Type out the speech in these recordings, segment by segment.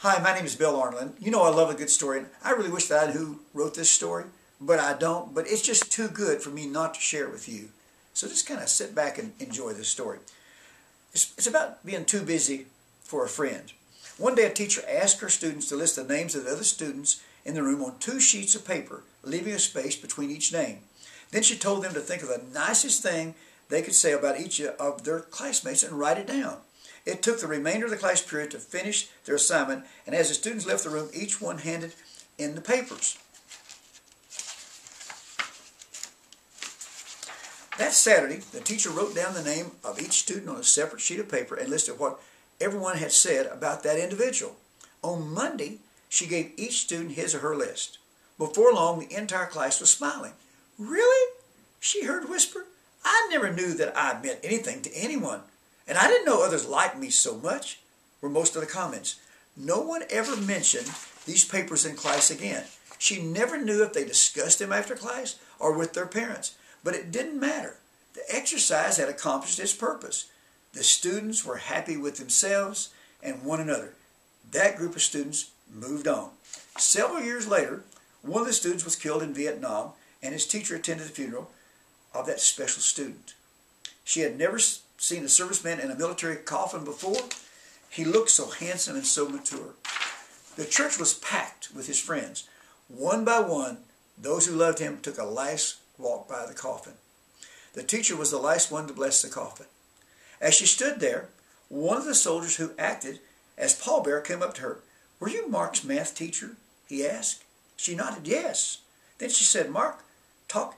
Hi, my name is Bill Arnold. You know I love a good story, and I really wish that I knew who wrote this story, but I don't. But it's just too good for me not to share it with you. So just kind of sit back and enjoy this story. It's about being too busy for a friend. One day a teacher asked her students to list the names of the other students in the room on 2 sheets of paper, leaving a space between each name. Then she told them to think of the nicest thing they could say about each of their classmates and write it down. It took the remainder of the class period to finish their assignment, and as the students left the room, each one handed in the papers. That Saturday, the teacher wrote down the name of each student on a separate sheet of paper and listed what everyone had said about that individual. On Monday, she gave each student his or her list. Before long, the entire class was smiling. "Really?" she heard whisper. "I never knew that I meant anything to anyone. And I didn't know others liked me so much," were most of the comments. No one ever mentioned these papers in class again. She never knew if they discussed them after class or with their parents. But it didn't matter. The exercise had accomplished its purpose. The students were happy with themselves and one another. That group of students moved on. Several years later, one of the students was killed in Vietnam, and his teacher attended the funeral of that special student. She had never seen a serviceman in a military coffin before. He looked so handsome and so mature. The church was packed with his friends. One by one, those who loved him took a last walk by the coffin. The teacher was the last one to bless the coffin. As she stood there, one of the soldiers who acted as pallbearer came up to her. "Were you Mark's math teacher?" he asked. She nodded yes. Then he said, Mark talked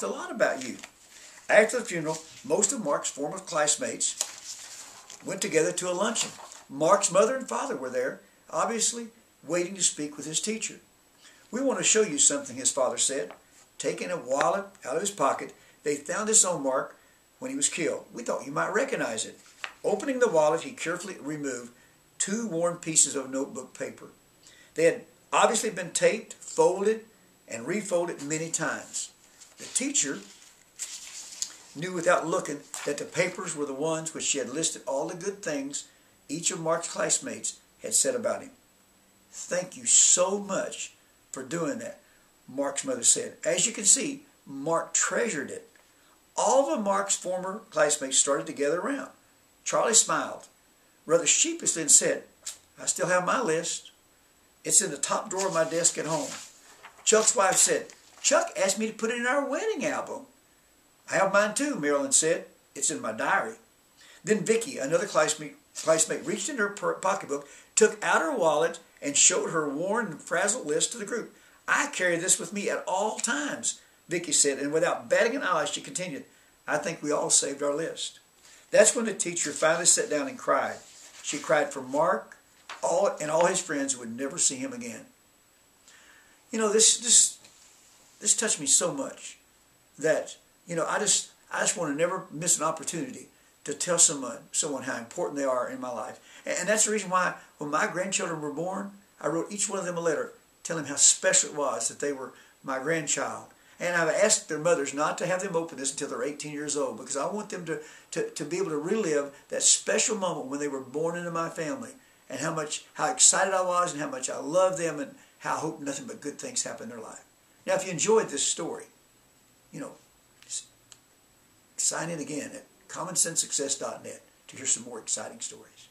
a lot about you." After the funeral, most of Mark's former classmates went together to a luncheon. Mark's mother and father were there, obviously waiting to speak with his teacher. "We want to show you something," his father said. Taking a wallet out of his pocket, they found this on Mark when he was killed. "We thought you might recognize it." Opening the wallet, he carefully removed 2 worn pieces of notebook paper. They had obviously been taped, folded, and refolded many times. The teacher knew without looking that the papers were the ones which she had listed all the good things each of Mark's classmates had said about him. "Thank you so much for doing that," Mark's mother said. As you can see, Mark treasured it. All of Mark's former classmates started to gather around. Charlie smiled rather sheepishly and said, "I still have my list. It's in the top drawer of my desk at home." Chuck's wife said, "Chuck asked me to put it in our wedding album." "I have mine too," Marilyn said. "It's in my diary." Then Vicky, another classmate, reached in her pocketbook, took out her wallet, and showed her worn and frazzled list to the group. "I carry this with me at all times," Vicky said, and without batting an eye, she continued, "I think we all saved our list." That's when the teacher finally sat down and cried. She cried for Mark and all his friends who would never see him again. You know, this touched me so much that, I just want to never miss an opportunity to tell someone how important they are in my life. And that's the reason why when my grandchildren were born, I wrote each one of them a letter telling them how special it was that they were my grandchild. And I've asked their mothers not to have them open this until they're 18 years old, because I want them to be able to relive that special moment when they were born into my family, and how excited I was, and how much I love them, and how I hope nothing but good things happen in their life. Now, if you enjoyed this story, sign in again at commonsensesuccess.net to hear some more exciting stories.